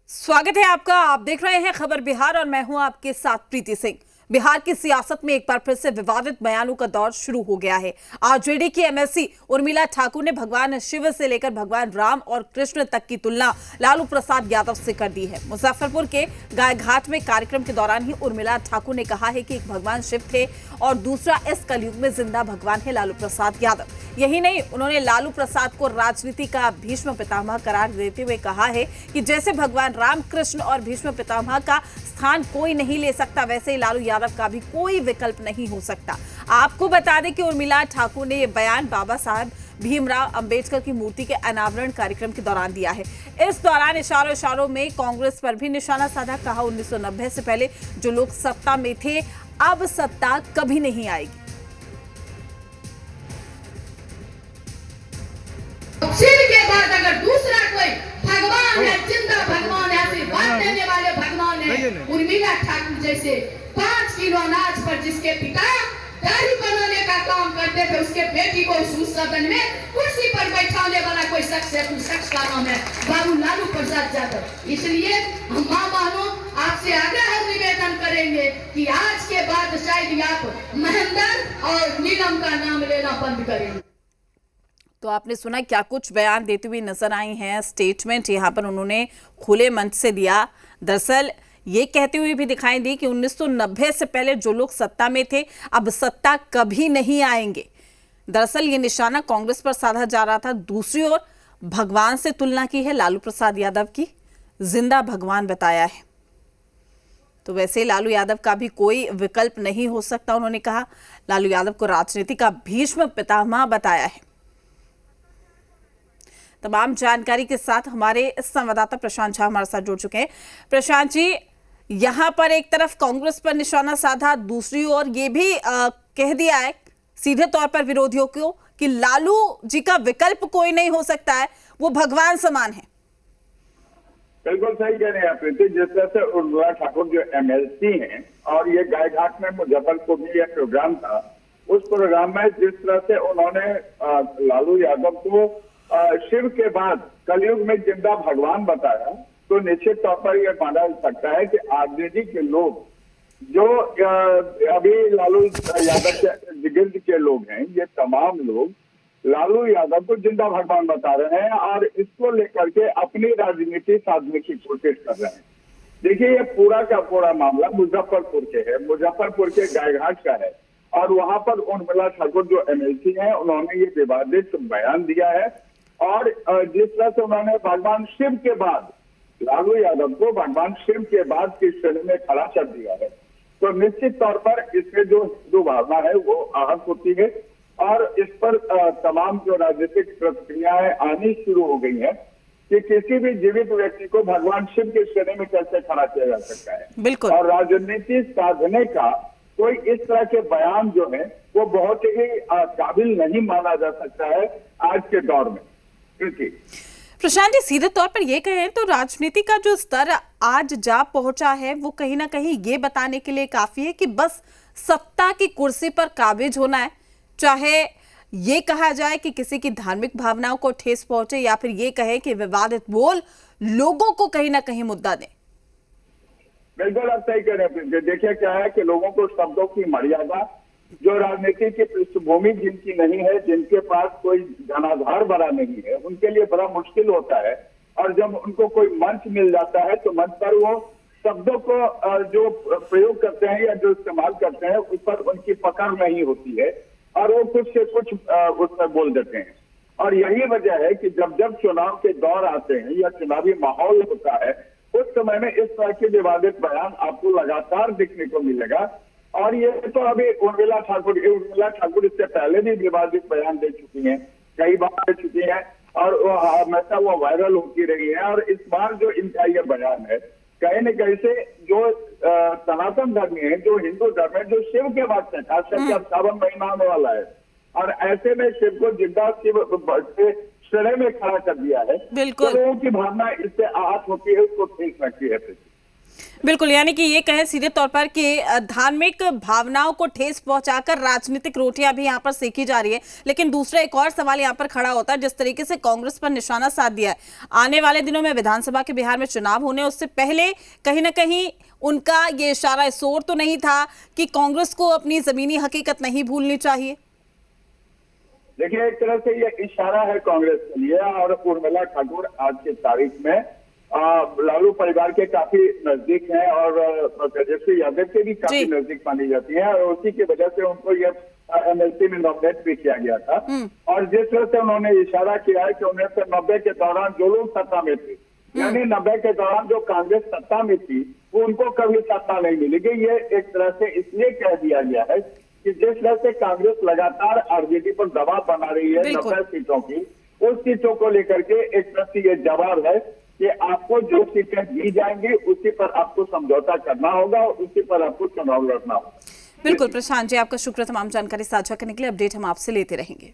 स्वागत है आपका। आप देख रहे हैं खबर बिहार और मैं हूं आपके साथ प्रीति सिंह। बिहार की सियासत में एक बार फिर से विवादित बयानों का दौर शुरू हो गया है। आरजेडी की एमएलसी उर्मिला ठाकुर ने भगवान शिव से लेकर भगवान राम और कृष्ण तक की तुलना लालू प्रसाद यादव से कर दी है। मुजफ्फरपुर के गायघाट में कार्यक्रम के दौरान ही उर्मिला ठाकुर ने कहा है कि एक भगवान शिव थे और दूसरा इस कलयुग में जिंदा भगवान है लालू प्रसाद यादव। यही नहीं, उन्होंने लालू प्रसाद को राजनीति का भीष्म पितामह करार देते हुए कहा है कि जैसे भगवान राम कृष्ण और भीष्म पितामह का स्थान कोई नहीं ले सकता, वैसे ही लालू यादव का भी कोई विकल्प नहीं हो सकता। आपको बता दें कि उर्मिला ठाकुर ने यह बयान बाबा साहब भीमराव अंबेडकर की मूर्ति के अनावरण कार्यक्रम के दौरान दिया है। इस दौरान इशारों इशारों में कांग्रेस पर भी निशाना साधा। कहा 1990 से पहले जो लोग सत्ता में थे, अब सत्ता कभी नहीं आएगी। शिव के बाद अगर दूसरा कोई भगवान है, जिंदा भगवान है, आशीर्वाद देने वाले भगवान है, उर्मिला ठाकुर जैसे 5 किलो अनाज पर जिसके पिता दाढ़ी बनाने का काम करते थे, उसके बेटी को उस सदन में कुर्सी पर बैठाने वाला कोई शख्स है, उस शख्स का नाम है बाबू लालू प्रसाद यादव। इसलिए हम मां बहनों आपसे आग्रह और निवेदन करेंगे कि आज के बाद शायद आप महेंद्र और नीलम का नाम लेना बंद करेंगे। तो आपने सुना क्या कुछ बयान देती हुई नजर आई हैं। स्टेटमेंट यहां पर उन्होंने खुले मंच से दिया। दरअसल ये कहते हुए भी दिखाई दी कि 1990 से पहले जो लोग सत्ता में थे, अब सत्ता कभी नहीं आएंगे। दरअसल ये निशाना कांग्रेस पर साधा जा रहा था। दूसरी ओर भगवान से तुलना की है लालू प्रसाद यादव की, जिंदा भगवान बताया है। तो वैसे लालू यादव का भी कोई विकल्प नहीं हो सकता, उन्होंने कहा। लालू यादव को राजनीति का भीष्म पितामह बताया है। तमाम जानकारी के साथ हमारे संवाददाता प्रशांत झा हमारे साथ जुड़ चुके हैं। प्रशांत जी, यहां पर एक तरफ कांग्रेस पर निशाना साधा, दूसरी ओर ये भी कह दिया है सीधे तौर पर विरोधियों को कि लालू जी का विकल्प कोई नहीं हो सकता है, वो भगवान समान है। बिल्कुल सही कह रहे हैं आप प्रीति। जिस तरह से उर्मिला ठाकुर जो एमएलसी हैं और ये गायघाट में मुजफ्फरपुर में यह प्रोग्राम था, उस प्रोग्राम में जिस तरह से उन्होंने लालू यादव को शिव के बाद कलयुग में जिंदा भगवान बताया, तो निश्चित तौर पर यह माना जा सकता है कि आरजेडी के लोग जो अभी लालू यादव के गिर्द के लोग हैं, ये तमाम लोग लालू यादव को जिंदा भगवान बता रहे हैं और इसको लेकर के अपनी राजनीति साधने की कोशिश कर रहे हैं। देखिए, ये पूरा का पूरा मामला मुजफ्फरपुर के है, मुजफ्फरपुर के गायघाट का है और वहां पर उर्मिला ठाकुर जो एमएलसी हैं, उन्होंने ये विवादित बयान दिया है और जिस तरह से उन्होंने भगवान शिव के बाद लालू यादव को भगवान शिव के बाद की श्रेणी में खड़ा कर दिया है, तो निश्चित तौर पर इसमें जो हिंदू भावना है वो आहत होती है और इस पर तमाम जो राजनीतिक प्रतिक्रियाएं आनी शुरू हो गई हैं कि किसी भी जीवित व्यक्ति को भगवान शिव की श्रेणी में कैसे खड़ा किया जा सकता है। बिल्कुल। और राजनीति साधने का कोई इस तरह के बयान जो है वो बहुत ही काबिल नहीं माना जा सकता है आज के दौर में। प्रशांत जी, सीधे तौर पर ये कहें तो राजनीति का जो स्तर आज जा पहुंचा है, वो कहीं ना कहीं ये बताने के लिए काफी है कि बस सत्ता की कुर्सी पर काबिज होना है, चाहे ये कहा जाए कि किसी की धार्मिक भावनाओं को ठेस पहुंचे या फिर ये कहे कि विवादित बोल लोगों को कहीं ना कहीं मुद्दा दे। बिल्कुल आप सही कह रहे हैं। देखिए, क्या है कि लोगों को शब्दों की मर्यादा, जो राजनीति की पृष्ठभूमि जिनकी नहीं है, जिनके पास कोई धनाधार बड़ा नहीं है, उनके लिए बड़ा मुश्किल होता है। और जब उनको कोई मंच मिल जाता है तो मंच पर वो शब्दों को जो प्रयोग करते हैं या जो इस्तेमाल करते हैं, उस पर उनकी पकड़ नहीं होती है और वो कुछ से कुछ उस पर बोल देते हैं। और यही वजह है कि जब जब चुनाव के दौर आते हैं या चुनावी माहौल होता है, उस समय में इस तरह के विवादित बयान आपको लगातार दिखने को मिलेगा। और ये तो अभी उर्मिला ठाकुर इससे पहले भी विवादित बयान दे चुकी हैं, कई बार दे चुकी हैं और हमेशा वो वायरल होती रही है। और इस बार जो इनका ये बयान है, कहीं न कहीं से जो सनातन धर्मी है, जो हिंदू धर्म है, जो शिव के भक्त है, खास करके अब सावन महीना आने वाला है और ऐसे में शिव को जिंदा शिव के श्रेणी में खड़ा कर दिया है। बिल्कुल। तो लोगों की भावना इससे आहत होती है, उसको ठेस लगती है। बिल्कुल, यानी कि ये कहें सीधे तौर पर कि धार्मिक भावनाओं को ठेस पहुंचाकर राजनीतिक रोटियां भी यहां पर सेकी जा रही है। लेकिन दूसरा एक और सवाल यहां पर खड़ा होता है, जिस तरीके से कांग्रेस पर निशाना साध दिया है, आने वाले दिनों में विधानसभा के बिहार में चुनाव होने उससे पहले कहीं ना कहीं उनका ये इशारा इस ओर तो नहीं था कि कांग्रेस को अपनी जमीनी हकीकत नहीं भूलनी चाहिए? देखिए, एक तरह से ये इशारा है कांग्रेस के लिए, और उर्मिला ठाकुर आज की तारीख में लालू परिवार के काफी नजदीक हैं और तेजस्वी यादव के भी काफी नजदीक मानी जाती है, और उसी की वजह से उनको ये एमएलसी में नॉमिनेट भी किया गया था। और जिस तरह से उन्होंने इशारा किया है कि 1990 के दौरान जो लोग सत्ता में थे, यानी 90 के दौरान जो कांग्रेस सत्ता में थी, वो उनको कभी सत्ता नहीं मिलेगी। ये एक तरह से इसलिए कह दिया गया है कि जिस तरह से कांग्रेस लगातार आरजेडी पर दबाव बना रही है 90 सीटों की, उस सीटों को लेकर के एक तरह से ये जवाब है कि आपको जो सीटें दी जाएंगी उसी पर आपको समझौता करना होगा और उसी पर आपको चुनाव लड़ना होगा। बिल्कुल प्रशांत जी, आपका शुक्र तमाम जानकारी साझा करने के लिए। अपडेट हम आपसे लेते रहेंगे।